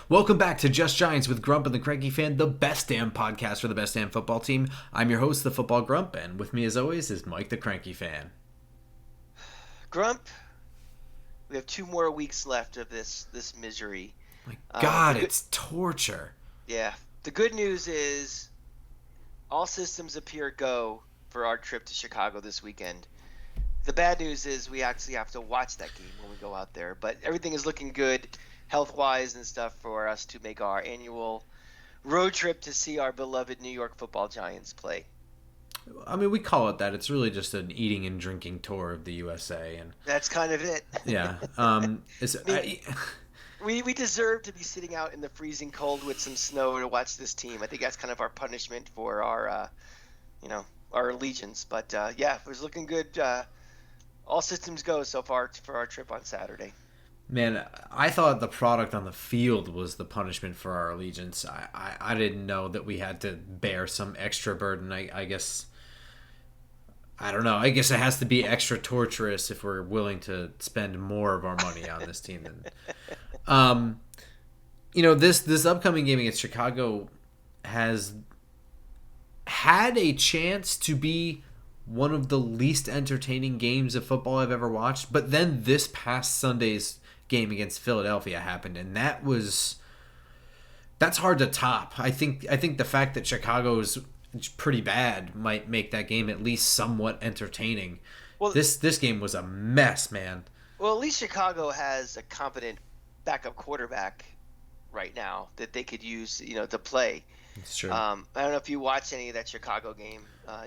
Welcome back to Just Giants with Grump and the Cranky Fan, the best damn podcast for the best damn football team. I'm your host, the Football Grump, and with me as always is Mike the Cranky Fan. Grump, we have 2 more weeks left of this misery. My God, it's torture. Yeah. The good news is all systems appear go for our trip to Chicago this weekend. The bad news is we actually have to watch that game when we go out there, but everything is looking good health-wise and stuff for us to make our annual road trip to see our beloved New York Football Giants play. I mean, we call it that. It's really just an eating and drinking tour of the USA, and That's kind of it. yeah. We deserve to be sitting out in the freezing cold with some snow to watch this team. I think that's kind of our punishment for our allegiance. But yeah, it was looking good. All systems go so far for our trip on Saturday. Man, I thought the product on the field was the punishment for our allegiance. I didn't know that we had to bear some extra burden. I guess, I don't know. I guess it has to be extra torturous if we're willing to spend more of our money on this team. This upcoming game against Chicago has had a chance to be one of the least entertaining games of football I've ever watched. But then this past Sunday's game against Philadelphia happened, and that's hard to top. I think the fact that Chicago's pretty bad might make that game at least somewhat entertaining. Well, this game was a mess, man. Well, at least Chicago has a competent backup quarterback right now that they could use, to play. That's true. I don't know if you watched any of that Chicago game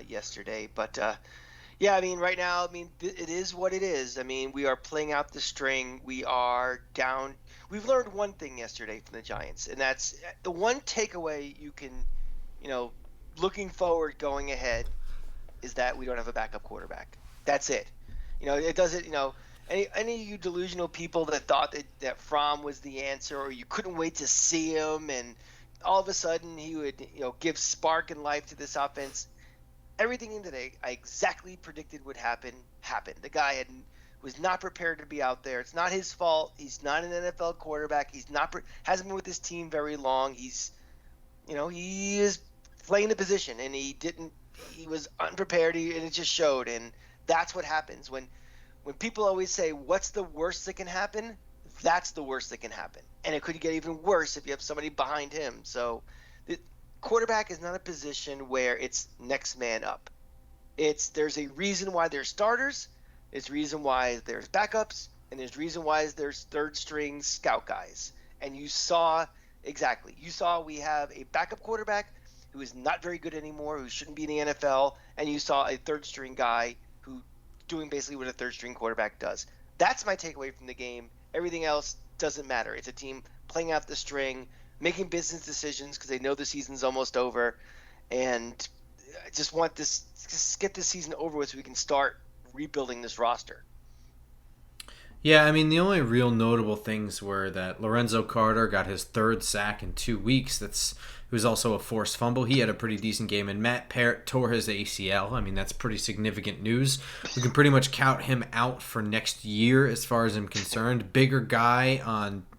yesterday, but yeah, I mean, right now, it is what it is. I mean, we are playing out the string. We are down. We've learned one thing yesterday from the Giants, and that's the one takeaway you can, looking forward, going ahead, is that we don't have a backup quarterback. That's it. It doesn't, any of you delusional people that thought that Fromm was the answer, or you couldn't wait to see him, and all of a sudden he would, give spark and life to this offense. Everything that I exactly predicted would happen happened. The guy was not prepared to be out there. It's not his fault. He's not an NFL quarterback. Hasn't been with this team very long. He is playing the position, and he was unprepared, and it just showed. And that's what happens when people always say, "What's the worst that can happen?" That's the worst that can happen, and it could get even worse if you have somebody behind him. So quarterback is not a position where it's next man up. There's a reason why there's starters, there's a reason why there's backups, and there's a reason why there's third string scout guys. And you saw we have a backup quarterback who is not very good anymore, who shouldn't be in the NFL, and you saw a third string guy who doing basically what a third string quarterback does. That's my takeaway from the game. Everything else doesn't matter. It's a team playing out the string, making business decisions because they know the season's almost over, and I just want just get this season over with so we can start rebuilding this roster. Yeah, I mean, the only real notable things were that Lorenzo Carter got his third sack in 2 weeks. It was also a forced fumble. He had a pretty decent game, and Matt Parrott tore his ACL. I mean, that's pretty significant news. We can pretty much count him out for next year as far as I'm concerned. Bigger guy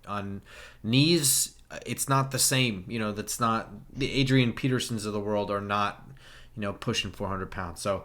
on knees. It's not the same. That's not the Adrian Petersons of the world are not, pushing 400 pounds. So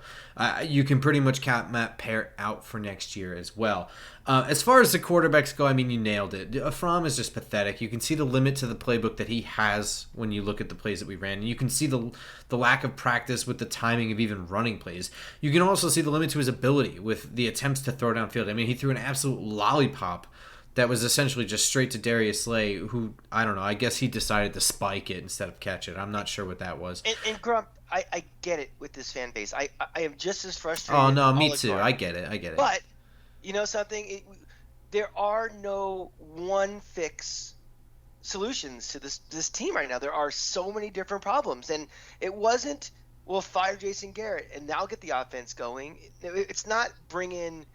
you can pretty much count Matt Parrott out for next year as well. As far as the quarterbacks go, I mean, you nailed it. Fromm is just pathetic. You can see the limit to the playbook that he has when you look at the plays that we ran. And you can see the lack of practice with the timing of even running plays. You can also see the limit to his ability with the attempts to throw downfield. I mean, he threw an absolute lollipop that was essentially just straight to Darius Slay, who, I don't know, I guess he decided to spike it instead of catch it. I'm not sure what that was. And Grump, I get it with this fan base. I am just as frustrated. Oh, no, me too. I get it. But, you know something? There are no one-fix solutions to this team right now. There are so many different problems. And it wasn't, well, fire Jason Garrett and now get the offense going. It's not bring in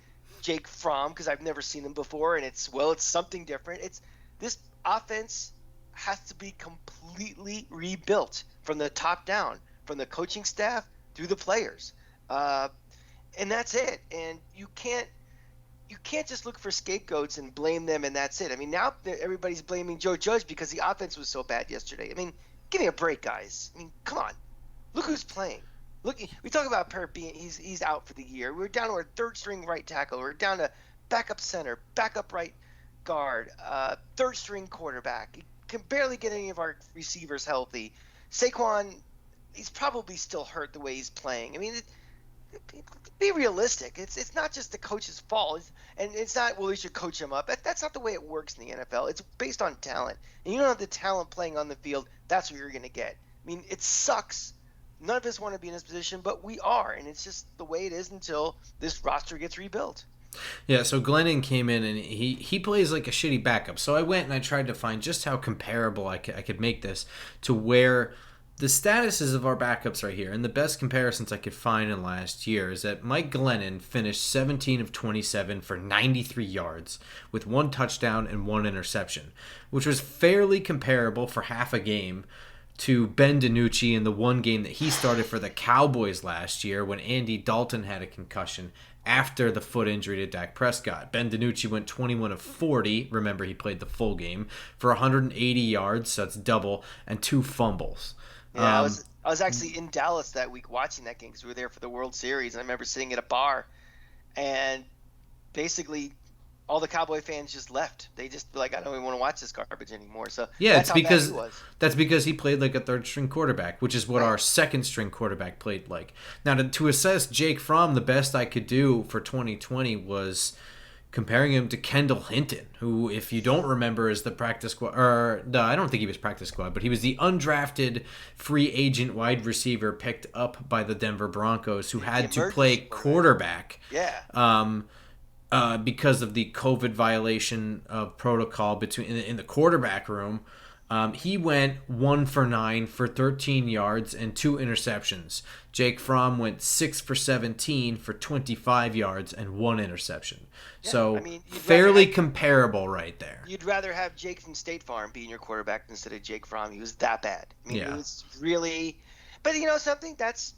Jake Fromm because I've never seen him before, and it's something different. This offense has to be completely rebuilt from the top down, from the coaching staff through the players, and that's it. And you can't you can't just look for scapegoats and blame them and that's it. I mean, now everybody's blaming Joe Judge because the offense was so bad yesterday. I mean, give me a break, guys. I mean, come on. Look who's playing. Look, we talk about Parrott being he's out for the year. We're down to our third string right tackle. We're down to backup center, backup right guard, third string quarterback. He can barely get any of our receivers healthy. Saquon, he's probably still hurt the way he's playing. I mean, be realistic. It's not just the coach's fault, and it's not, well, we should coach him up. That's not the way it works in the NFL. It's based on talent, and you don't have the talent playing on the field. That's what you're going to get. I mean, it sucks. None of us want to be in this position, but we are, and it's just the way it is until this roster gets rebuilt. Yeah, so Glennon came in and he plays like a shitty backup. So I went and I tried to find just how comparable I could make this to where the statuses of our backups right here. And the best comparisons I could find in last year is that Mike Glennon finished 17 of 27 for 93 yards with 1 touchdown and 1 interception, which was fairly comparable for half a game to Ben DiNucci in the one game that he started for the Cowboys last year when Andy Dalton had a concussion after the foot injury to Dak Prescott. Ben DiNucci went 21 of 40. Remember, he played the full game for 180 yards, so that's double, and 2 fumbles. Yeah, I was actually in Dallas that week watching that game because we were there for the World Series. And I remember sitting at a bar, and basically all the Cowboy fans just left. They just were like, I don't even want to watch this garbage anymore. So yeah, that's that's because he played like a third string quarterback, which is what our second string quarterback played like. Now to assess Jake Fromm, the best I could do for 2020 was comparing him to Kendall Hinton, who, if you don't remember, is the practice squad. Or no, I don't think he was practice squad, but he was the undrafted free agent wide receiver picked up by the Denver Broncos, who had to play quarterback. Yeah. Because of the COVID violation of protocol in the quarterback room. He went 1 for 9 for 13 yards and 2 interceptions. Jake Fromm went 6 for 17 for 25 yards and 1 interception. Yeah, so I mean, fairly comparable right there. You'd rather have Jake from State Farm being your quarterback instead of Jake Fromm. He was that bad. I mean, It was really – but you know something? That's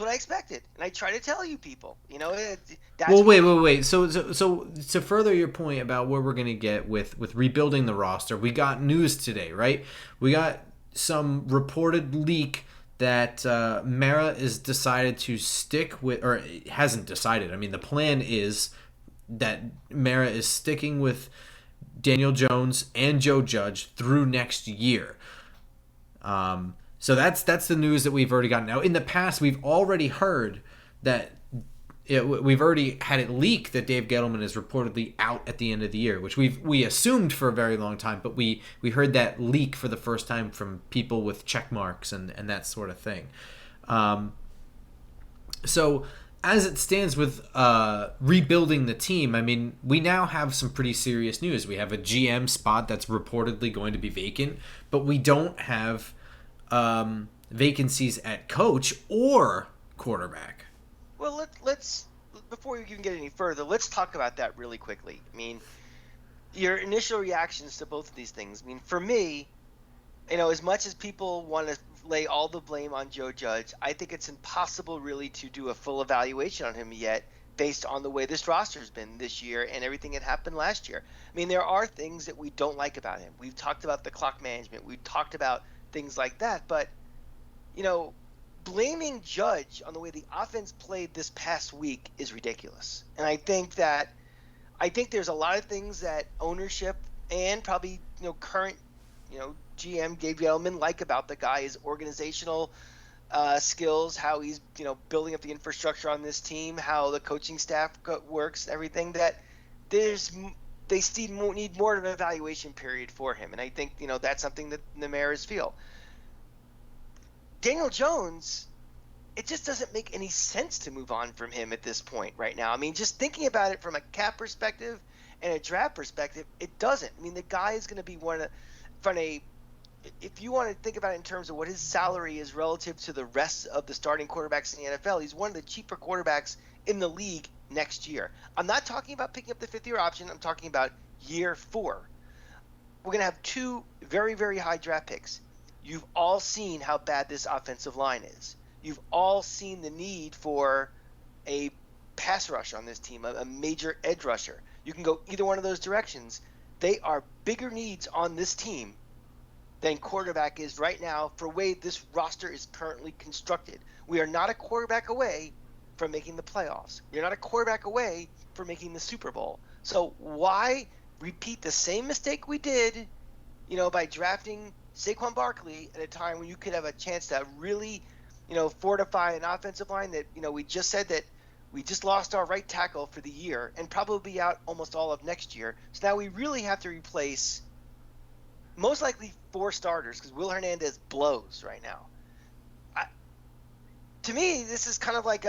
what I expected, and I try to tell you people. You know, wait. So to further your point about where we're going to get with rebuilding the roster, we got news today, right? We got some reported leak that Mara is decided to stick with, or hasn't decided. I mean, the plan is that Mara is sticking with Daniel Jones and Joe Judge through next year. So that's the news that we've already gotten. Now, in the past, we've already heard that we've already had it leak that Dave Gettleman is reportedly out at the end of the year, which we assumed for a very long time, but we heard that leak for the first time from people with check marks and that sort of thing. So as it stands with rebuilding the team, I mean, we now have some pretty serious news. We have a GM spot that's reportedly going to be vacant, but we don't have vacancies at coach or quarterback. Well, let's before we even get any further, let's talk about that really quickly. I mean, your initial reactions to both of these things. I mean, for me, you know, as much as people want to lay all the blame on Joe Judge, I think it's impossible really to do a full evaluation on him yet based on the way this roster's been this year and everything that happened last year. I mean, there are things that we don't like about him. We've talked about the clock management. We've talked about things like that. But, you know, blaming Judge on the way the offense played this past week is ridiculous. And I think there's a lot of things that ownership and probably, you know, current, you know, GM Dave Gettleman like about the guy, his organizational skills, how he's, you know, building up the infrastructure on this team, how the coaching staff works, everything that they still need more of an evaluation period for him. And I think, you know, that's something that the Maras feel. Daniel Jones, it just doesn't make any sense to move on from him at this point right now. I mean, just thinking about it from a cap perspective and a draft perspective, it doesn't. I mean, the guy is going to be if you want to think about it in terms of what his salary is relative to the rest of the starting quarterbacks in the NFL, he's one of the cheaper quarterbacks in the league next year. I'm not talking about picking up the fifth-year option. I'm talking about year 4. We're going to have 2 very, very high draft picks. You've all seen how bad this offensive line is. You've all seen the need for a pass rush on this team, a major edge rusher. You can go either one of those directions. They are bigger needs on this team than quarterback is right now for the way this roster is currently constructed. We are not a quarterback away from making the playoffs. We're not a quarterback away from making the Super Bowl. So why repeat the same mistake we did, by drafting Saquon Barkley at a time when you could have a chance to really, fortify an offensive line that, we just said that we just lost our right tackle for the year and probably be out almost all of next year. So now we really have to replace most likely 4 starters because Will Hernandez blows right now. To me, this is kind of like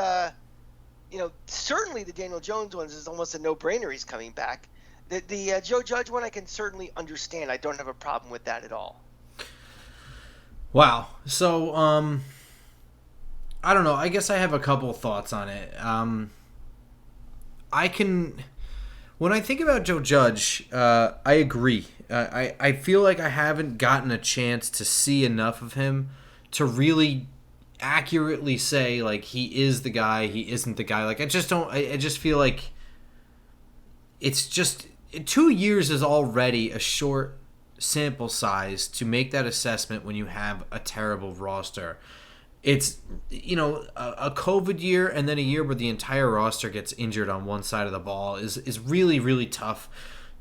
certainly the Daniel Jones ones is almost a no-brainer. He's coming back. The Joe Judge one I can certainly understand. I don't have a problem with that at all. Wow. So, I don't know. I guess I have a couple thoughts on it. When I think about Joe Judge, I agree. I feel like I haven't gotten a chance to see enough of him to really accurately say, like, he is the guy, he isn't the guy. Like, I just feel like it's just 2 years is already a short sample size to make that assessment when you have a terrible roster. It's, a COVID year and then a year where the entire roster gets injured on one side of the ball is really, really tough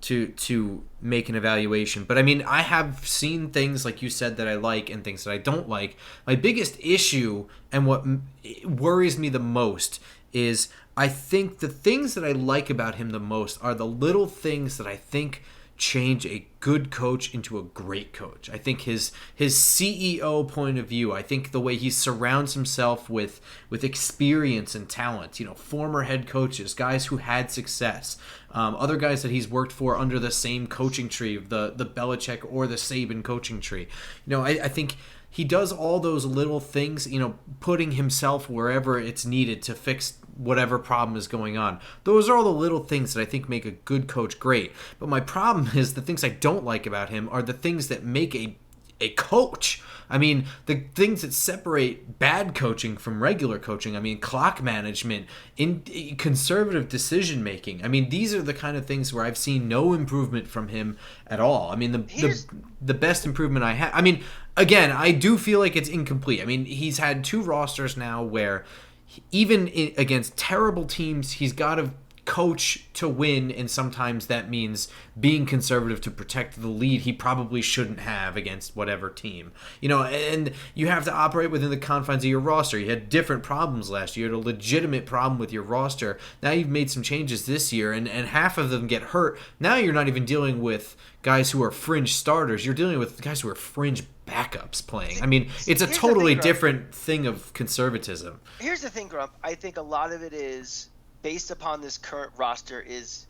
to make an evaluation. But I mean, I have seen things like you said that I like and things that I don't like. My biggest issue and what worries me the most is I think the things that I like about him the most are the little things that I think change a good coach into a great coach. I think his CEO point of view, I think the way he surrounds himself with experience and talent, former head coaches, guys who had success, other guys that he's worked for under the same coaching tree, the Belichick or the Saban coaching tree. I think he does all those little things, putting himself wherever it's needed to fix whatever problem is going on. Those are all the little things that I think make a good coach great. But my problem is the things I don't like about him are the things that make a coach. I mean, the things that separate bad coaching from regular coaching. I mean, clock management, conservative decision making. I mean, these are the kind of things where I've seen no improvement from him at all. I mean, the best improvement I have. I mean, again, I do feel like it's incomplete. I mean, he's had 2 rosters now where even against terrible teams, he's got to coach to win, and sometimes that means being conservative to protect the lead he probably shouldn't have against whatever team. And you have to operate within the confines of your roster. You had different problems last year. You had a legitimate problem with your roster. Now you've made some changes this year, and half of them get hurt. Now you're not even dealing with guys who are fringe starters. You're dealing with guys who are fringe backups playing. I mean, it's a totally different thing of conservatism. Here's the thing, Grump. I think a lot of it is based upon this current roster is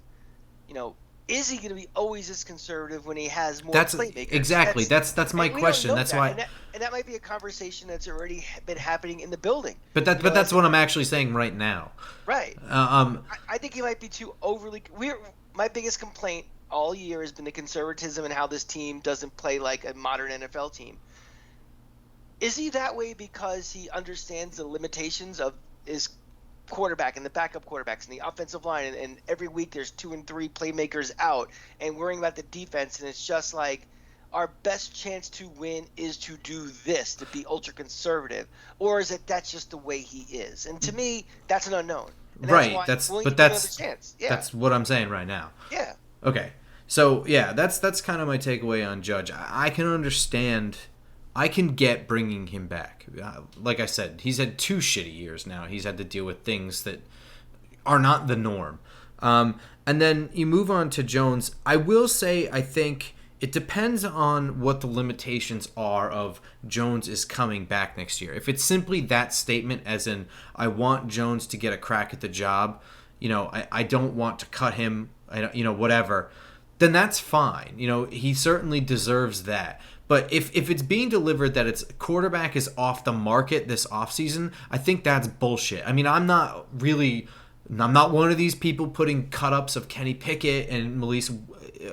he going to be always as conservative when he has more playmakers? Exactly. That's my question. That's why. And that might be a conversation that's already been happening in the building. But that's what I'm actually saying right now. Right. I think he might be too overly. My biggest complaint all year has been the conservatism and how this team doesn't play like a modern NFL team. Is he that way because he understands the limitations of his quarterback and the backup quarterbacks and the offensive line, and every week there's 2 and 3 playmakers out and worrying about the defense, and it's just like our best chance to win is to do this, to be ultra conservative? Or is it that's just the way he is? And to me, that's an unknown. And right. That's what I'm saying right now. Yeah. Okay. So yeah, that's kind of my takeaway on Judge. I can understand. I can get bringing him back. Like I said, he's had 2 shitty years now. He's had to deal with things that are not the norm. And then you move on to Jones. I will say I think it depends on what the limitations are of Jones is coming back next year. If it's simply that statement as in I want Jones to get a crack at the job, I don't want to cut him, whatever, then that's fine. He certainly deserves that. But if it's being delivered that its quarterback is off the market this offseason, I think that's bullshit. I mean, I'm not one of these people putting cut-ups of Kenny Pickett and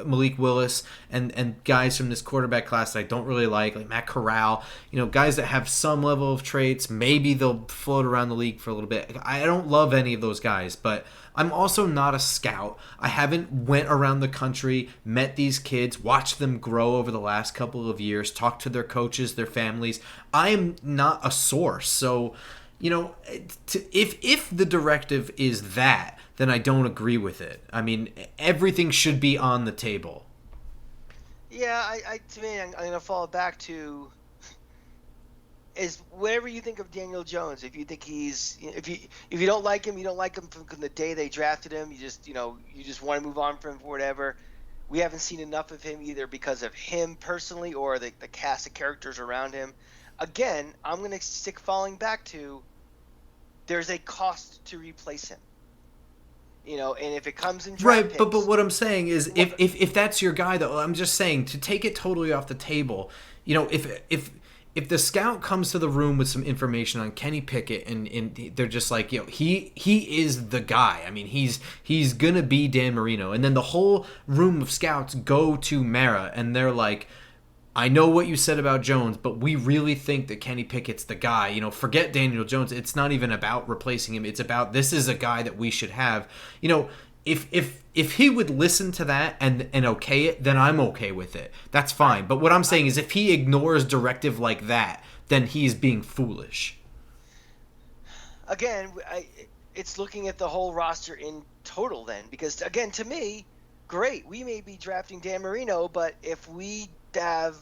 Malik Willis and guys from this quarterback class that I don't really like Matt Corral, guys that have some level of traits. Maybe they'll float around the league for a little bit. I don't love any of those guys, but I'm also not a scout. I haven't went around the country, met these kids, watched them grow over the last couple of years, talked to their coaches, their families. I am not a source. So, if the directive is that, then I don't agree with it. I mean, everything should be on the table. Yeah, to me, I'm going to fall back to is whatever you think of Daniel Jones. If you think if you don't like him, you don't like him from the day they drafted him. You just want to move on from him for whatever. We haven't seen enough of him either because of him personally or the cast of characters around him. Again, I'm going to stick falling back to there's a cost to replace him. And if it comes in draft picks, but what I'm saying is if that's your guy, though, I'm just saying to take it totally off the table. If the scout comes to the room with some information on Kenny Pickett and they're just like, he is the guy. I mean, he's gonna be Dan Marino, and then the whole room of scouts go to Mara and they're like, I know what you said about Jones, but we really think that Kenny Pickett's the guy. Forget Daniel Jones. It's not even about replacing him. It's about this is a guy that we should have. If he would listen to that and okay it, then I'm okay with it. That's fine. But what I'm saying is if he ignores directive like that, then he's being foolish. Again, it's looking at the whole roster in total then. Because, again, to me, great. We may be drafting Dan Marino, but if we have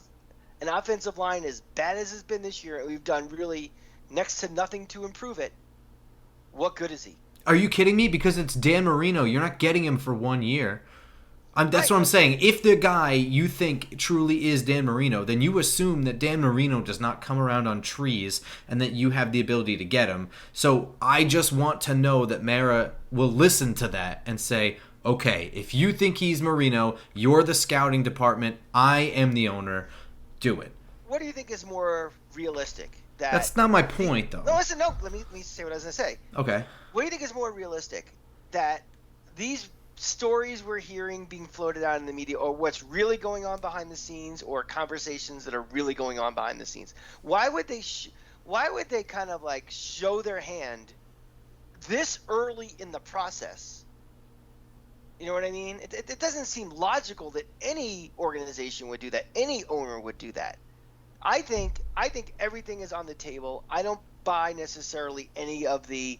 an offensive line as bad as it's been this year and we've done really next to nothing to improve it, what good is he? Are you kidding me? Because it's Dan Marino. You're not getting him for 1 year. That's what I'm saying. If the guy you think truly is Dan Marino, then you assume that Dan Marino does not come around on trees and that you have the ability to get him. So I just want to know that Mara will listen to that and say, okay, if you think he's Marino, you're the scouting department, I am the owner, do it. What do you think is more realistic? That's not my point, though. No, listen, no. Let me say what I was going to say. Okay. What do you think is more realistic? That these stories we're hearing being floated out in the media, or what's really going on behind the scenes, or conversations that are really going on behind the scenes? Why would they kind of like show their hand this early in the process? You know what I mean? It doesn't seem logical that any organization would do that. Any owner would do that. I think everything is on the table. I don't buy necessarily any of the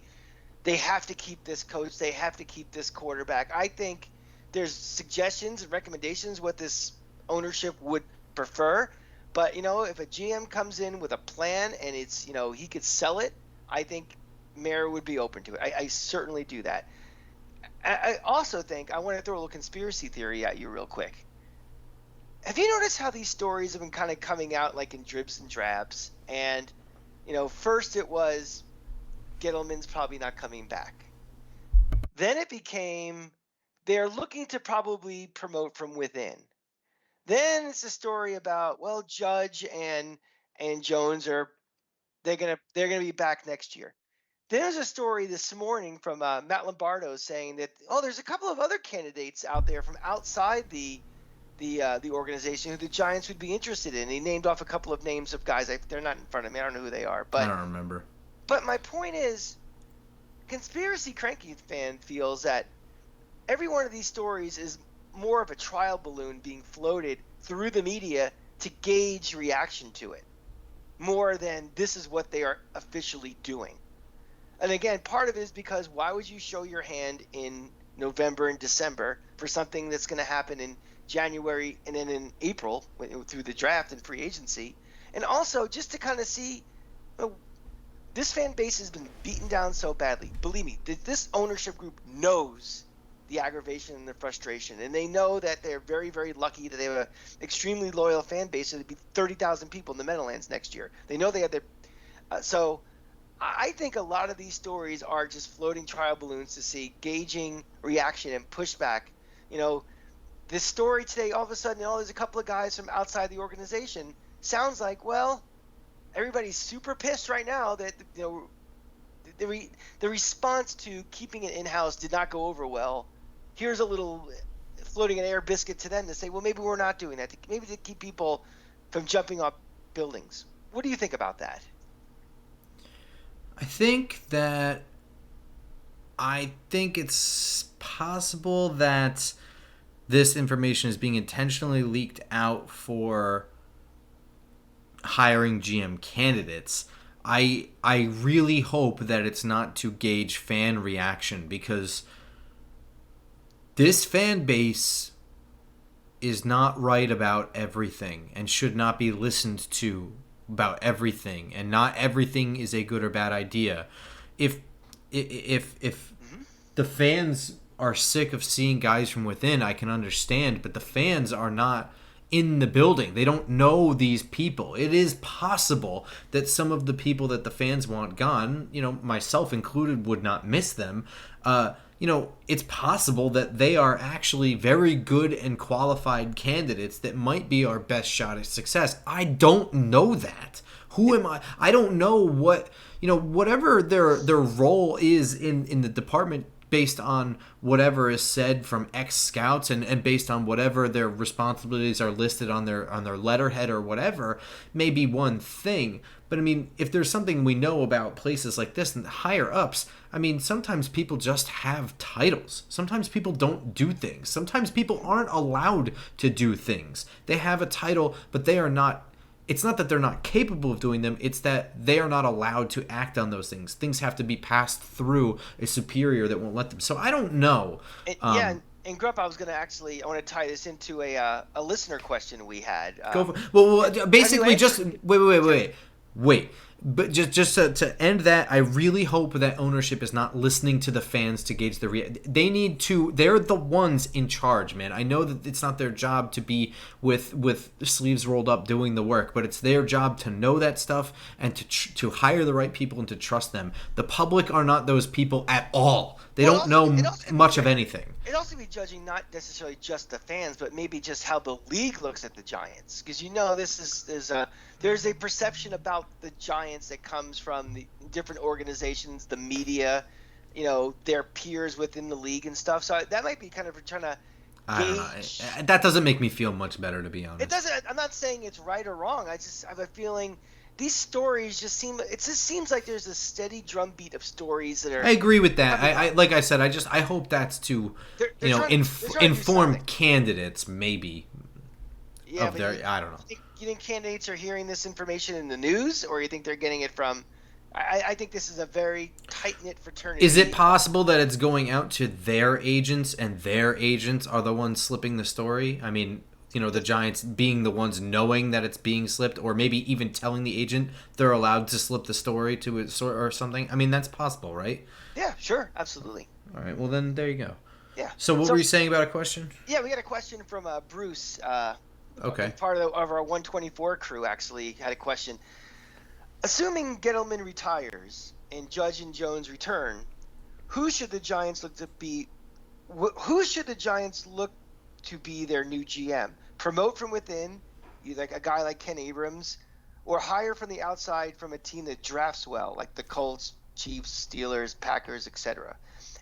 they have to keep this coach, they have to keep this quarterback. I think there's suggestions and recommendations what this ownership would prefer. But, if a GM comes in with a plan and it's, he could sell it, I think Mara would be open to it. I certainly do that. I also think I want to throw a little conspiracy theory at you real quick. Have you noticed how these stories have been kind of coming out like in dribs and drabs? And, first it was Gettleman's probably not coming back. Then it became they're looking to probably promote from within. Then it's a story about, well, Judge and Jones they're gonna be back next year. Then there's a story this morning from Matt Lombardo saying that there's a couple of other candidates out there from outside the organization who the Giants would be interested in. He named off a couple of names of guys. They're not in front of me. I don't know who they are. But I don't remember. But my point is, Conspiracy Cranky Fan feels that every one of these stories is more of a trial balloon being floated through the media to gauge reaction to it, more than this is what they are officially doing. And again, part of it is because why would you show your hand in November and December for something that's going to happen in January and then in April through the draft and free agency? And also just to kind of see, this fan base has been beaten down so badly. Believe me, this ownership group knows the aggravation and the frustration, and they know that they're very, very lucky that they have an extremely loyal fan base. So there'd be 30,000 people in the Meadowlands next year. They know they have their so I think a lot of these stories are just floating trial balloons to see gauging reaction and pushback. This story today, all of a sudden, there's a couple of guys from outside the organization. Sounds like, well, everybody's super pissed right now that the response to keeping it in-house did not go over well. Here's a little floating an air biscuit to them to say, well, maybe we're not doing that. Maybe to keep people from jumping off buildings. What do you think about that? I think it's possible that this information is being intentionally leaked out for hiring GM candidates. I really hope that it's not to gauge fan reaction, because this fan base is not right about everything and should not be listened to about everything, and not everything is a good or bad idea. If the fans are sick of seeing guys from within, I can understand, but the fans are not in the building. They don't know these people. It is possible that some of the people that the fans want gone, myself included, would not miss them. It's possible that they are actually very good and qualified candidates that might be our best shot at success. I don't know that. Who am I? I don't know what, whatever their role is in the department, based on whatever is said from ex-scouts and based on whatever their responsibilities are listed on their letterhead or whatever, may be one thing. But I mean, if there's something we know about places like this and the higher ups, I mean, sometimes people just have titles. Sometimes people don't do things. Sometimes people aren't allowed to do things. They have a title, but they are not. It's not that they're not capable of doing them, it's that they are not allowed to act on those things. Things have to be passed through a superior that won't let them. So I don't know. And Grump, I want to tie this into a listener question we had. Basically, just wait. But just to end that, I really hope that ownership is not listening to the fans to gauge the they need to. They're the ones in charge, man. I know that it's not their job to be with sleeves rolled up doing the work, but it's their job to know that stuff and to hire the right people and to trust them. The public are not those people at all. They don't know much of anything. It'd also be judging not necessarily just the fans, but maybe just how the league looks at the Giants, because there's a perception about the Giants that comes from the different organizations, the media, their peers within the league and stuff. So that might be kind of trying to I don't know. That doesn't make me feel much better, to be honest. It doesn't. I'm not saying it's right or wrong. I have a feeling these stories it just seems like there's a steady drumbeat of stories that are. I agree with that. I like I said, I hope that's to inform candidates, maybe. Yeah, I don't know. You think candidates are hearing this information in the news, or you think they're getting it from? I think this is a very tight-knit fraternity. Is it possible that it's going out to their agents, and their agents are the ones slipping the story? I mean, the Giants being the ones knowing that it's being slipped, or maybe even telling the agent they're allowed to slip the story to it or something. I mean, that's possible, right? Yeah, sure, absolutely. All right, well then there you go. Yeah. So what were you saying about a question? Yeah, we got a question from Bruce. Okay. Part of our 124 crew actually had a question. Assuming Gettleman retires and Judge and Jones return, who should the Giants look to be? Who should the Giants look to be their new GM? Promote from within, like a guy like Ken Abrams, or hire from the outside from a team that drafts well, like the Colts, Chiefs, Steelers, Packers, etc.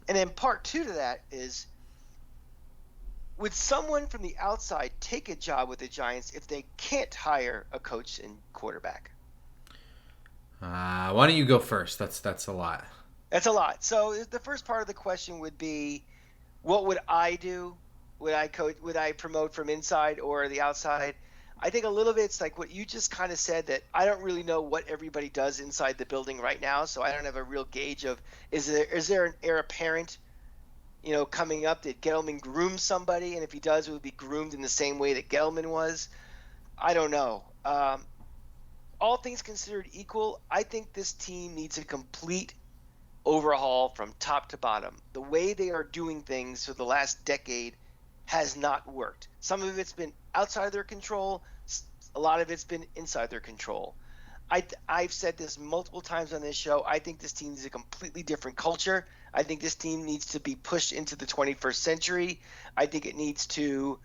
And then part two to that is, would someone from the outside take a job with the Giants if they can't hire a coach and quarterback? Why don't you go first? That's a lot. That's a lot. So the first part of the question would be, what would I do? Would I coach? Would I promote from inside or the outside? I think a little bit it's like what you just kind of said, that I don't really know what everybody does inside the building right now, so I don't have a real gauge of is there an heir apparent coming up that Gettleman grooms somebody, and if he does, it would be groomed in the same way that Gettleman was. I don't know. All things considered equal, I think this team needs a complete overhaul from top to bottom. The way they are doing things for the last decade has not worked. Some of it's been outside their control. A lot of it's been inside their control. I've said this multiple times on this show. I think this team needs a completely different culture. I think this team needs to be pushed into the 21st century. I think it needs to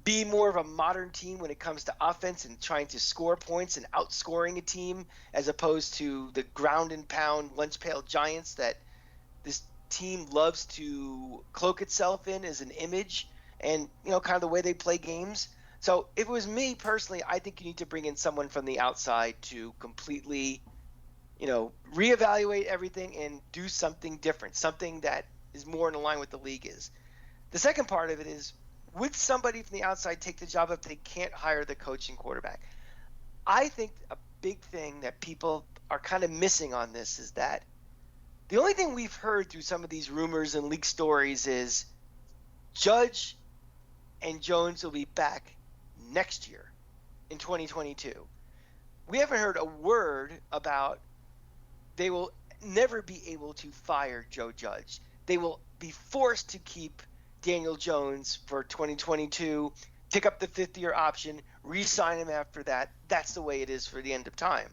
be more of a modern team when it comes to offense and trying to score points and outscoring a team, as opposed to the ground and pound lunch pail Giants that this team loves to cloak itself in as an image and, kind of the way they play games. So if it was me personally, I think you need to bring in someone from the outside to completely, reevaluate everything and do something different, something that is more in line with the league is. The second part of it is, would somebody from the outside take the job if they can't hire the coach and quarterback? I think a big thing that people are kind of missing on this is that the only thing we've heard through some of these rumors and leaked stories is Judge and Jones will be back next year in 2022. We haven't heard a word about they will never be able to fire Joe Judge. They will be forced to keep Daniel Jones for 2022, pick up the fifth-year option, re-sign him after that. That's the way it is for the end of time.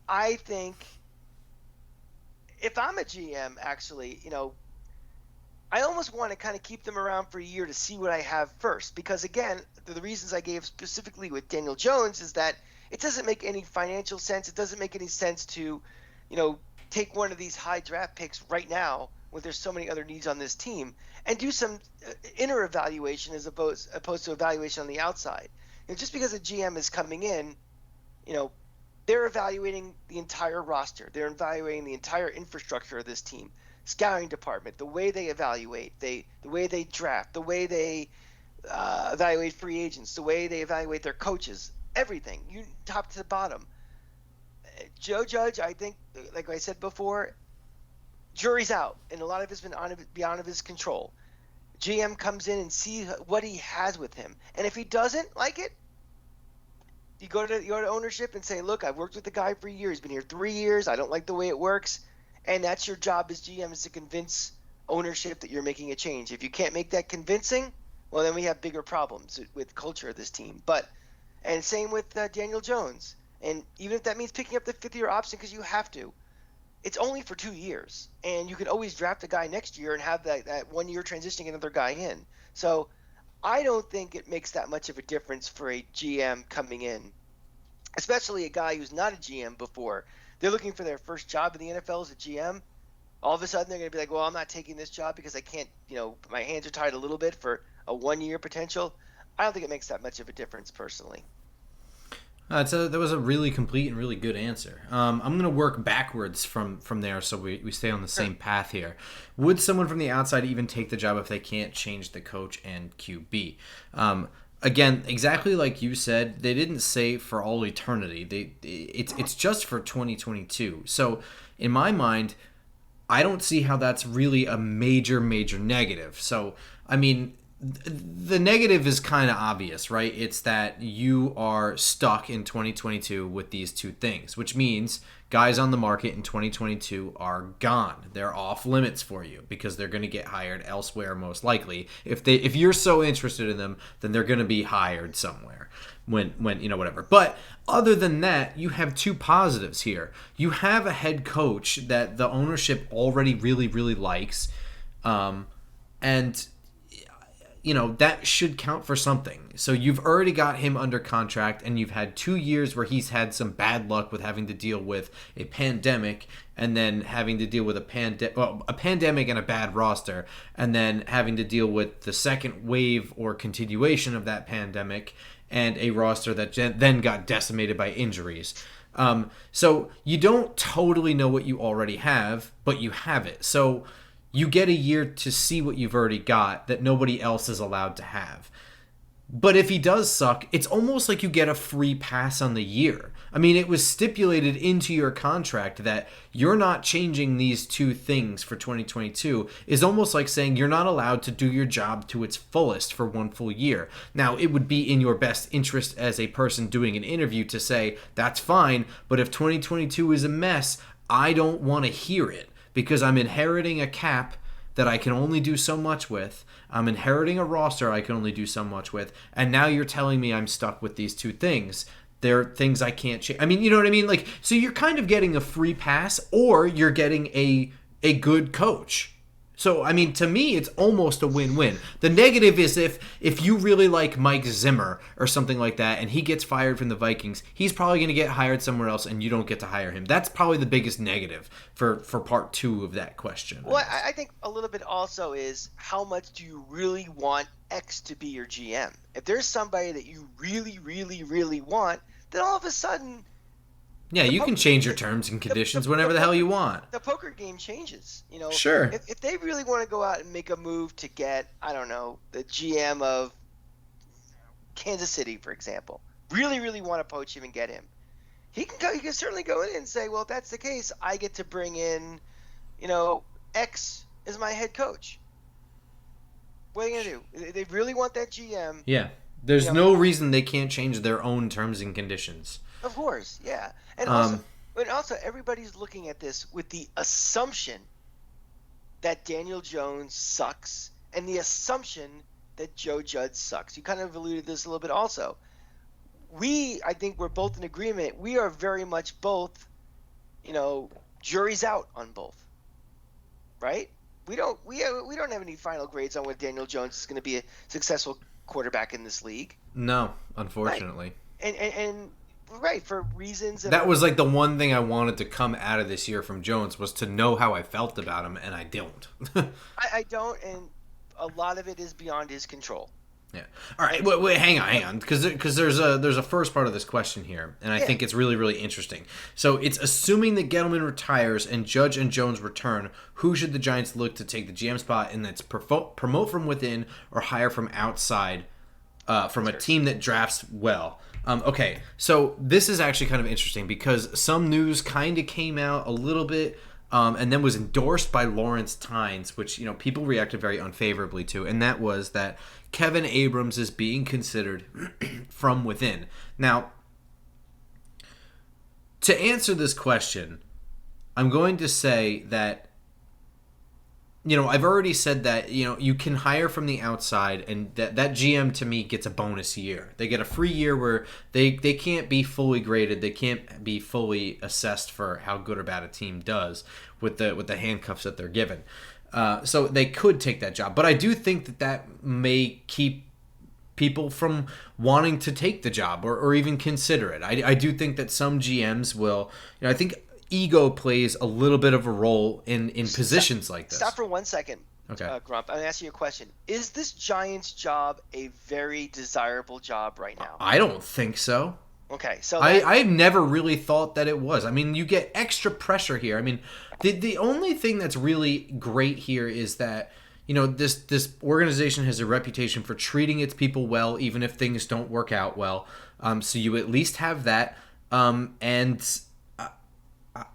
I think if I'm a GM, actually, I almost want to kind of keep them around for a year to see what I have first. Because, again, the reasons I gave specifically with Daniel Jones is that it doesn't make any financial sense. It doesn't make any sense to, take one of these high draft picks right now when there's so many other needs on this team and do some inner evaluation as opposed to evaluation on the outside. Just because a GM is coming in, they're evaluating the entire roster. They're evaluating the entire infrastructure of this team, scouting department, the way they evaluate, the way they draft, the way they evaluate free agents, the way they evaluate their coaches, everything, top to the bottom. Joe Judge, I think, like I said before, jury's out, and a lot of it's been beyond of his control. GM comes in and see what he has with him, and if he doesn't like it, you go to ownership and say, look, I've worked with the guy for a year. He's been here 3 years. I don't like the way it works. And that's your job as GM, is to convince ownership that you're making a change. If you can't make that convincing, well, then we have bigger problems with culture of this team. And same with Daniel Jones. And even if that means picking up the fifth-year option because you have to, it's only for 2 years. And you can always draft a guy next year and have that 1 year transitioning another guy in. So I don't think it makes that much of a difference for a GM coming in, especially a guy who's not a GM before. They're looking for their first job in the NFL as a GM. All of a sudden, they're going to be like, well, I'm not taking this job because I can't, my hands are tied a little bit for a 1 year potential. I don't think it makes that much of a difference personally. That was a really complete and really good answer. I'm going to work backwards from there so we stay on the same path here. Would someone from the outside even take the job if they can't change the coach and QB? Again, exactly like you said, they didn't say for all eternity. It's just for 2022. So in my mind, I don't see how that's really a major negative. So, I mean, the negative is kind of obvious, right? It's that you are stuck in 2022 with these two things, which means guys on the market in 2022 are gone. They're off limits for you because they're going to get hired elsewhere most likely. If you're so interested in them, then they're going to be hired somewhere when whatever. But other than that, you have two positives here. You have a head coach that the ownership already really likes, and that should count for something. So you've already got him under contract, and you've had 2 years where he's had some bad luck with having to deal with a pandemic, and then having to deal with a pandemic and a bad roster, and then having to deal with the second wave or continuation of that pandemic and a roster that then got decimated by injuries. So you don't totally know what you already have, but you have it. So you get a year to see what you've already got that nobody else is allowed to have. But if he does suck, it's almost like you get a free pass on the year. I mean, it was stipulated into your contract that you're not changing these two things for 2022. Is almost like saying you're not allowed to do your job to its fullest for 1 full year. Now, it would be in your best interest as a person doing an interview to say, that's fine, but if 2022 is a mess, I don't want to hear it. Because I'm inheriting a cap that I can only do so much with. I'm inheriting a roster I can only do so much with. And now you're telling me I'm stuck with these two things. They're things I can't change. I mean, you know what I mean? So you're kind of getting a free pass, or you're getting a good coach. So, I mean, to me, it's almost a win-win. The negative is if you really like Mike Zimmer or something like that, and he gets fired from the Vikings, he's probably going to get hired somewhere else, and you don't get to hire him. That's probably the biggest negative for part two of that question. Well, I think a little bit also is how much do you really want X to be your GM? If there's somebody that you really, really, really want, then all of a sudden... Yeah, you can change your terms and conditions whenever the hell you want. The poker game changes, you know. Sure. If they really want to go out and make a move to get, I don't know, the GM of Kansas City, for example, really, really want to poach him and get him, he can certainly go in and say, well, if that's the case, I get to bring in, you know, X as my head coach. What are you gonna do? They really want that GM. Yeah. There's no reason they can't change their own terms and conditions. Of course, yeah. And also, everybody's looking at this with the assumption that Daniel Jones sucks and the assumption that Joe Judge sucks. You kind of alluded to this a little bit also. I think we're both in agreement. We are very much both, you know, jury's out on both, right? We don't have any final grades on whether Daniel Jones is going to be a successful quarterback in this league. No, unfortunately. Right. And right, for reasons. That was like the one thing I wanted to come out of this year from Jones was to know how I felt about him, and I don't. I don't, and a lot of it is beyond his control. Yeah. All right. Wait. Hang on. Because there's a first part of this question here, and I think it's really, really interesting. So it's assuming that Gettleman retires and Judge and Jones return. Who should the Giants look to take the GM spot? And that's promote from within or hire from outside, from a team that drafts well. Okay, so this is actually kind of interesting because some news kind of came out a little bit and then was endorsed by Lawrence Tynes, which, you know, people reacted very unfavorably to, and that was that Kevin Abrams is being considered from within. Now, to answer this question, I'm going to say that, you know, I've already said that, you know, you can hire from the outside, and that GM to me gets a bonus year. They get a free year where they can't be fully graded. They can't be fully assessed for how good or bad a team does with the handcuffs that they're given. So they could take that job. But I do think that may keep people from wanting to take the job or even consider it. I do think that some GMs will, you know, I think ego plays a little bit of a role in positions like this. Stop for 1 second. Okay. Grump, I'm going to ask you a question. Is this Giants job a very desirable job right now? I don't think so. Okay, so I've never really thought that it was. I mean, you get extra pressure here. I mean, the only thing that's really great here is that, you know, this organization has a reputation for treating its people well, even if things don't work out well. So you at least have that. And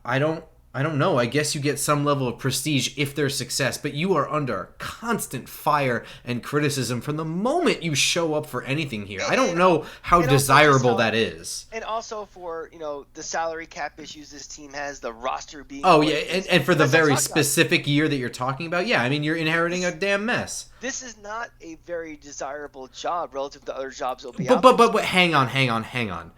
I don't know. I guess you get some level of prestige if there's success, but you are under constant fire and criticism from the moment you show up for anything here. I don't know how desirable that is. And also for, you know, the salary cap issues this team has, the roster being... Oh, yeah, and for the very specific year that you're talking about, yeah, I mean, you're inheriting a damn mess. This is not a very desirable job relative to other jobs that will be out there. But hang on.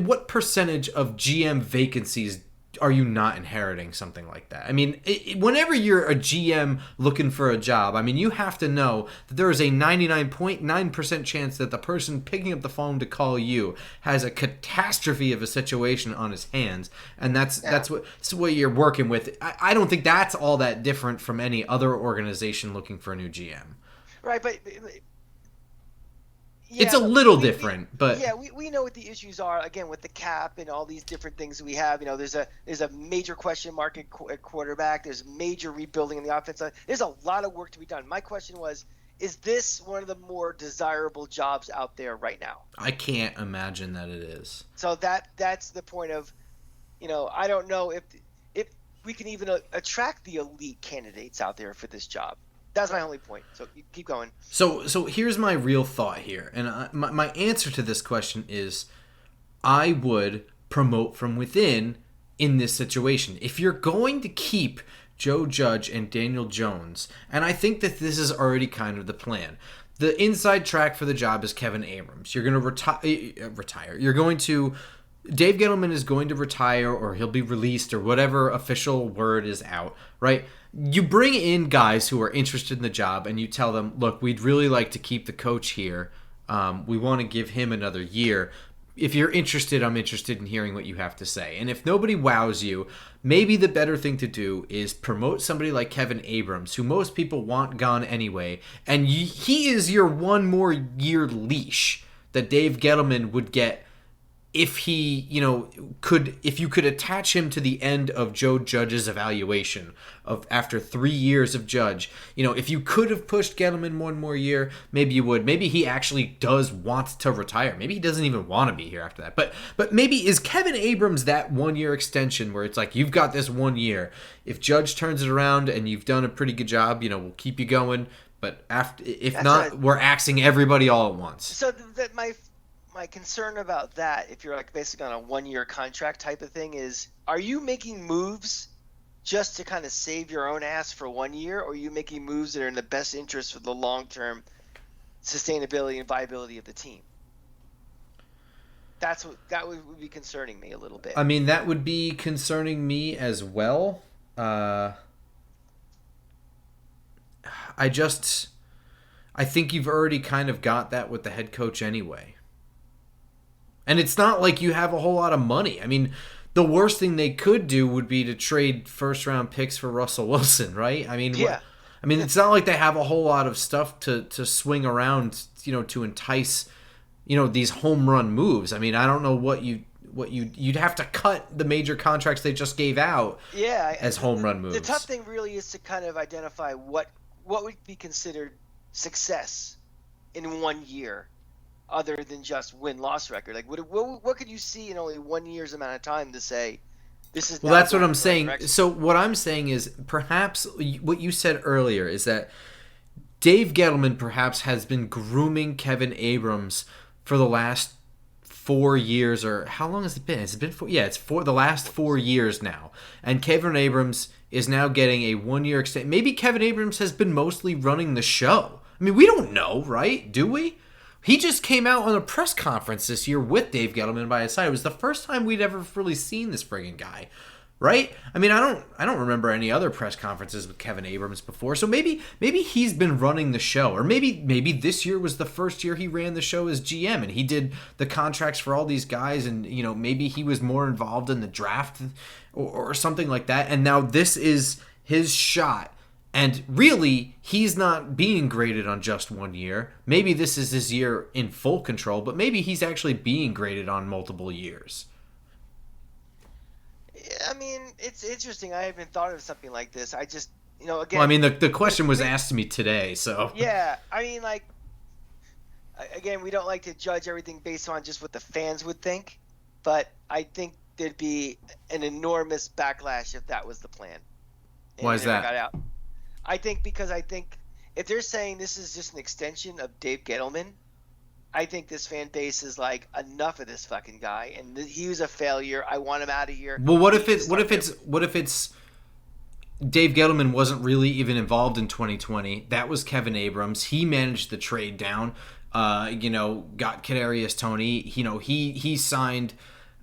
What percentage of GM vacancies are you not inheriting something like that? I mean, whenever you're a GM looking for a job, I mean, you have to know that there is a 99.9% chance that the person picking up the phone to call you has a catastrophe of a situation on his hands, and that's what you're working with. I don't think that's all that different from any other organization looking for a new GM. Right, but... Yeah, it's a little different, but yeah, we know what the issues are. Again, with the cap and all these different things we have, you know, there's a major question mark at quarterback. There's major rebuilding in the offense. There's a lot of work to be done. My question was, is this one of the more desirable jobs out there right now? I can't imagine that it is. So that's the point of, you know, I don't know if we can even attract the elite candidates out there for this job. That's my only point. So you keep going. So here's my real thought here. And my answer to this question is I would promote from within in this situation. If you're going to keep Joe Judge and Daniel Jones, and I think that this is already kind of the plan. The inside track for the job is Kevin Abrams. You're going to retire. You're going to Dave Gettleman is going to retire or he'll be released or whatever official word is out, right? You bring in guys who are interested in the job and you tell them, look, we'd really like to keep the coach here. We want to give him another year. If you're interested, I'm interested in hearing what you have to say. And if nobody wows you, maybe the better thing to do is promote somebody like Kevin Abrams, who most people want gone anyway. And he is your one more year leash that Dave Gettleman would get if he, if you could attach him to the end of Joe Judge's evaluation of after 3 years of Judge, if you could have pushed Gettleman one more year, maybe you would. Maybe he actually does want to retire. Maybe he doesn't even want to be here after that. But maybe is Kevin Abrams that 1 year extension where it's like, you've got this 1 year. If Judge turns it around and you've done a pretty good job, we'll keep you going. But we're axing everybody all at once. So that my concern about that, if you're like basically on a 1 year contract type of thing, is are you making moves just to kind of save your own ass for 1 year, or are you making moves that are in the best interest for the long term sustainability and viability of the team? That would be concerning me a little bit. I mean, that would be concerning me as well. I think you've already kind of got that with the head coach anyway. And it's not like you have a whole lot of money. I mean, the worst thing they could do would be to trade first-round picks for Russell Wilson, right? I mean, yeah. It's not like they have a whole lot of stuff to swing around, to entice, these home run moves. I mean, I don't know what you'd have to cut the major contracts they just gave out as home run moves. The tough thing really is to kind of identify what would be considered success in 1 year, other than just win-loss record. Like, what could you see in only 1 year's amount of time to say this is? Well, that's what I'm saying. So what I'm saying is perhaps what you said earlier is that Dave Gettleman perhaps has been grooming Kevin Abrams for the last 4 years, or how long has it been? Has it been it's for the last 4 years now. And Kevin Abrams is now getting a 1 year extension. Maybe Kevin Abrams has been mostly running the show. I mean, we don't know, right? Do we? He just came out on a press conference this year with Dave Gettleman by his side. It was the first time we'd ever really seen this friggin' guy, right? I mean, I don't remember any other press conferences with Kevin Abrams before. So maybe he's been running the show, or maybe this year was the first year he ran the show as GM and he did the contracts for all these guys, and maybe he was more involved in the draft or something like that. And now this is his shot. And really, he's not being graded on just 1 year. Maybe this is his year in full control, but maybe he's actually being graded on multiple years. I mean, it's interesting. I haven't thought of something like this. I just, again... Well, I mean, the question was asked to me today, so... Yeah, I mean, like, again, we don't like to judge everything based on just what the fans would think, but I think there'd be an enormous backlash if that was the plan. Why is that? Got out. I think if they're saying this is just an extension of Dave Gettleman, I think this fan base is like, enough of this fucking guy, and he was a failure. I want him out of here. Well, what if it's Dave Gettleman wasn't really even involved in 2020? That was Kevin Abrams. He managed the trade down. Got Kadarius Toney. He signed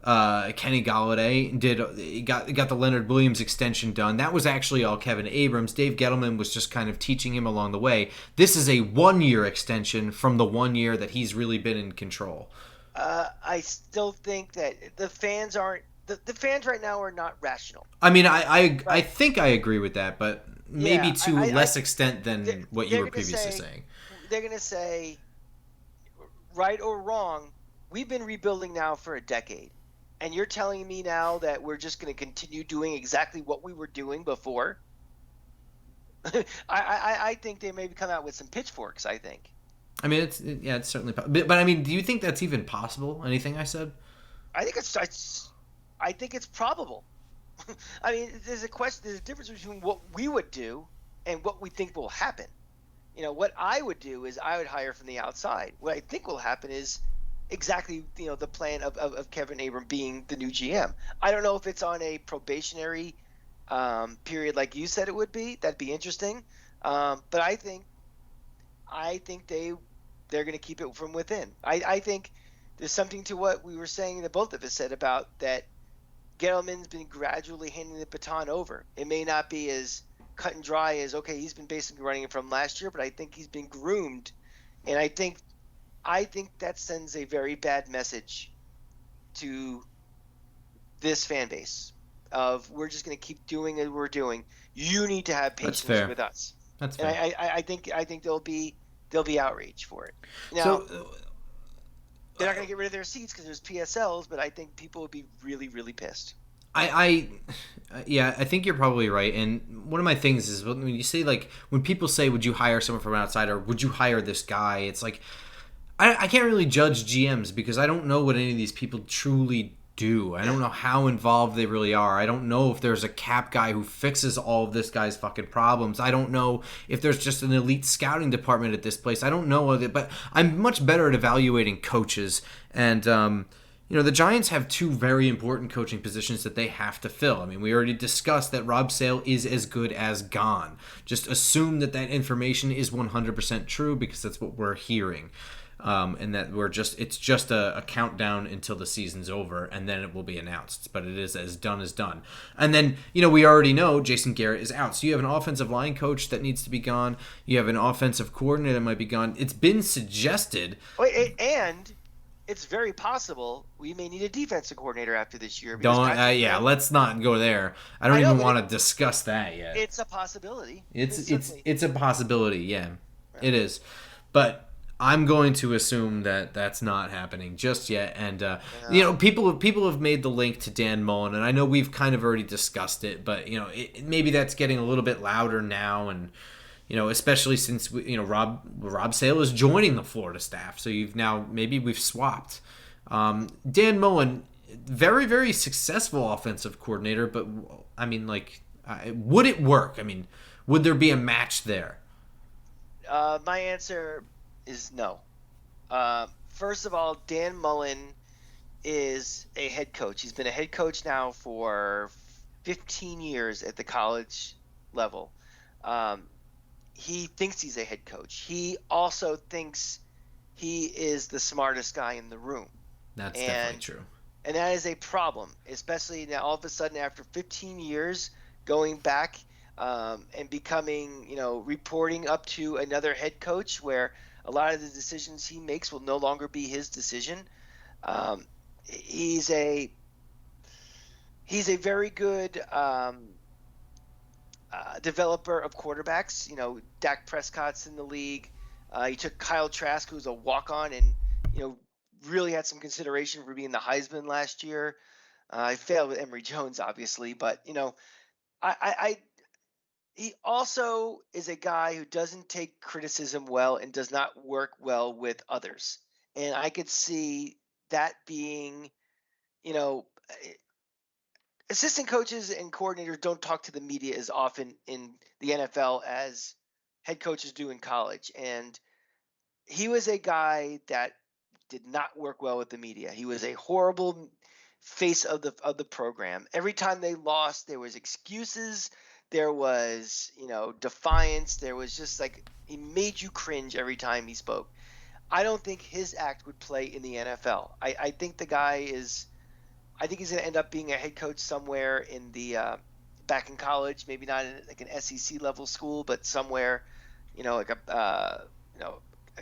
Kenny Golladay, got the Leonard Williams extension done. That was actually all Kevin Abrams. Dave Gettleman was just kind of teaching him along the way. This is a 1 year extension from the 1 year that he's really been in control. I still think that the fans aren't. The fans right now are not rational. I mean, I think I agree with that, but maybe to less extent than what you were previously saying. They're going to say, right or wrong, we've been rebuilding now for a decade. And you're telling me now that we're just going to continue doing exactly what we were doing before? I think they maybe come out with some pitchforks, I think. I mean, it's certainly possible. But I mean, do you think that's even possible? Anything I said? I think it's probable. I mean, there's a difference between what we would do and what we think will happen. What I would do is I would hire from the outside. What I think will happen is exactly the plan of Kevin Abrams being the new GM. I don't know if it's on a probationary period like you said it would be. That'd be interesting. But I think they're going to keep it from within. I think there's something to what we were saying that both of us said about that Gettleman's been gradually handing the baton over. It may not be as cut and dry as, okay, he's been basically running it from last year, but I think he's been groomed. And I think that sends a very bad message to this fan base of, we're just going to keep doing what we're doing. You need to have patience with us. That's fair. And I think there'll be outrage for it. Now, So they're not going to get rid of their seats because there's PSLs, but I think people would be really, really pissed. I think you're probably right. And one of my things is when you say, like, when people say, would you hire someone from outside, or would you hire this guy? It's like, I can't really judge GMs because I don't know what any of these people truly do. I don't know how involved they really are. I don't know if there's a cap guy who fixes all of this guy's fucking problems. I don't know if there's just an elite scouting department at this place. I don't know of it, but I'm much better at evaluating coaches. And, the Giants have two very important coaching positions that they have to fill. I mean, we already discussed that Rob Sale is as good as gone. Just assume that information is 100% true because that's what we're hearing. And that it's just a countdown until the season's over, and then it will be announced. But it is as done as done. And then, we already know Jason Garrett is out. So you have an offensive line coach that needs to be gone. You have an offensive coordinator that might be gone. It's been suggested. And it's very possible we may need a defensive coordinator after this year. Let's not go there. I don't even want to discuss that yet. It's a possibility. It's a possibility, yeah. It is. But I'm going to assume that that's not happening just yet, and people have made the link to Dan Mullen, and I know we've kind of already discussed it, but maybe that's getting a little bit louder now, and especially since Rob Sale is joining the Florida staff, so we've swapped. Dan Mullen, very, very successful offensive coordinator, but I mean, would it work? I mean, would there be a match there? My answer is no. First of all, Dan Mullen is a head coach. He's been a head coach now for 15 years at the college level. He thinks he's a head coach. He also thinks he is the smartest guy in the room. That's definitely true. And that is a problem, especially now all of a sudden after 15 years going back and becoming, reporting up to another head coach where a lot of the decisions he makes will no longer be his decision. He's a very good developer of quarterbacks. Dak Prescott's in the league. He took Kyle Trask, who's a walk-on, and really had some consideration for being the Heisman last year. I failed with Emory Jones, obviously, but he also is a guy who doesn't take criticism well and does not work well with others. And I could see that being, assistant coaches and coordinators don't talk to the media as often in the NFL as head coaches do in college. And he was a guy that did not work well with the media. He was a horrible face of the program. Every time they lost, there was excuses. There was, defiance. There was just he made you cringe every time he spoke. I don't think his act would play in the NFL. I think the guy is, I think he's going to end up being a head coach somewhere in the, back in college, maybe not in an SEC level school, but somewhere, a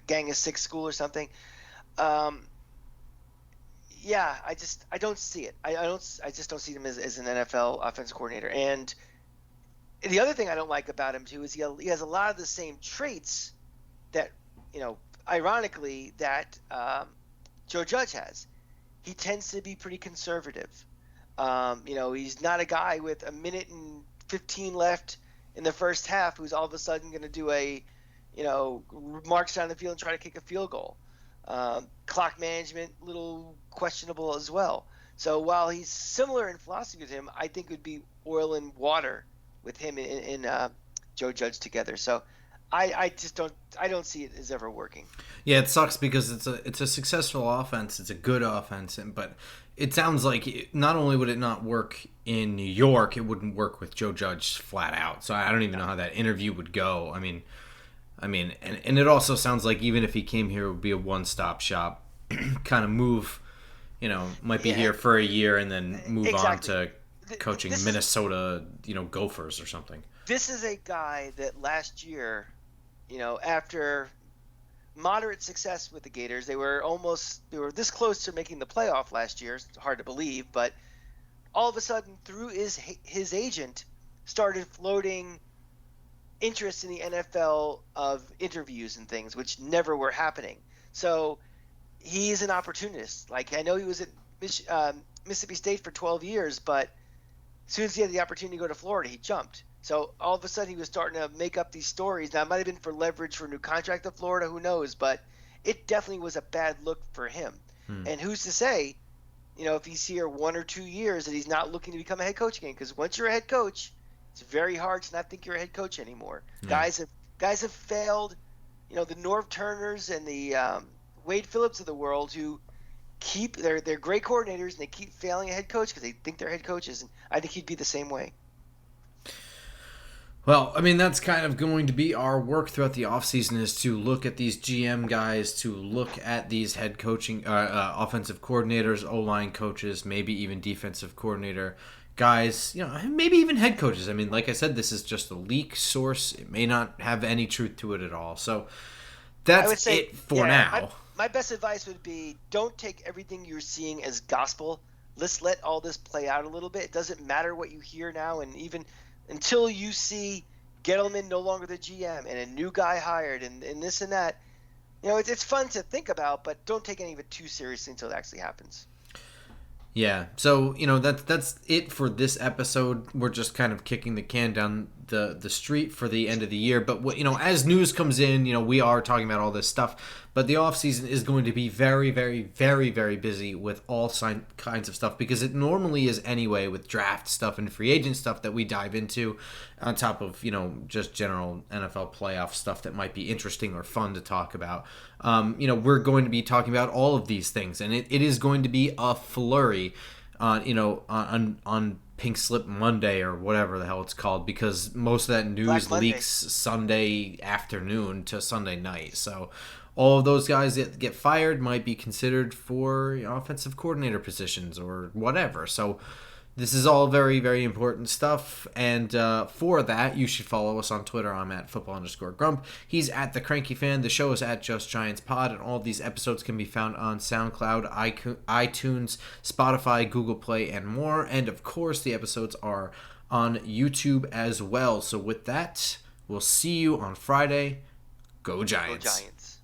Gang of Six school or something. I don't see it. I just don't see him as an NFL offensive coordinator. And the other thing I don't like about him too is he has a lot of the same traits that, ironically, that Joe Judge has. He tends to be pretty conservative. He's not a guy with a minute and 15 left in the first half who's all of a sudden going to do a, march down the field and try to kick a field goal. Clock management, little questionable as well. So while he's similar in philosophy to him, I think it would be oil and water with him and Joe Judge together. So I don't see it as ever working. Yeah, it sucks because it's a successful offense. It's a good offense, but it sounds like not only would it not work in New York, it wouldn't work with Joe Judge flat out. So I don't even know how that interview would go. I mean, and it also sounds like even if he came here, it would be a one-stop shop. kind of move, might be Yeah, here for a year and then move on exactly. to coaching This is Minnesota, Gophers or something. this is a guy that last year, after moderate success with the Gators, they were this close to making the playoff last year. It's hard to believe, but all of a sudden, through his agent, started floating interest in the NFL of interviews and things, which never were happening. So he's an opportunist. Like, I know he was at Mississippi State for 12 years, but as soon as he had the opportunity to go to Florida, he jumped. So all of a sudden, he was starting to make up these stories. Now, it might have been for leverage for a new contract at Florida, who knows? But it definitely was a bad look for him. And who's to say, if he's here 1 or 2 years, that he's not looking to become a head coach again? Because once you're a head coach, it's very hard to not think you're a head coach anymore. Yeah. Guys have failed. The Norv Turners and the Wade Phillips of the world, who they're great coordinators and they keep failing a head coach because they think they're head coaches. And I think he'd be the same way. Well, I mean, that's kind of going to be our work throughout the offseason, is to look at these GM guys, to look at these head coaching, offensive coordinators, O-line coaches, maybe even defensive coordinator guys, maybe even head coaches. I mean, like I said, this is just a leak source. It may not have any truth to it at all. So that's it for now. My best advice would be, don't take everything you're seeing as gospel. Let's let all this play out a little bit. It doesn't matter what you hear now, and even until you see Gettleman no longer the GM and a new guy hired and this and that, it's fun to think about, but don't take any of it too seriously until it actually happens. Yeah, so that's it for this episode. We're just kind of kicking the can down the street for the end of the year. But as news comes in, we are talking about all this stuff. But the off season is going to be very, very, very, very busy with all kinds of stuff, because it normally is anyway, with draft stuff and free agent stuff that we dive into, on top of just general NFL playoff stuff that might be interesting or fun to talk about. We're going to be talking about all of these things, and it is going to be a flurry on Pink Slip Monday or whatever the hell it's called, because most of that news leaks Sunday afternoon to Sunday night. So all of those guys that get fired might be considered for offensive coordinator positions or whatever. So this is all very, very important stuff. And for that, you should follow us on Twitter. I'm at football_Grump. He's at the Cranky Fan. The show is at Just Giants Pod. And all of these episodes can be found on SoundCloud, iTunes, Spotify, Google Play, and more. And of course, the episodes are on YouTube as well. So with that, we'll see you on Friday. Go Giants. Go Giants.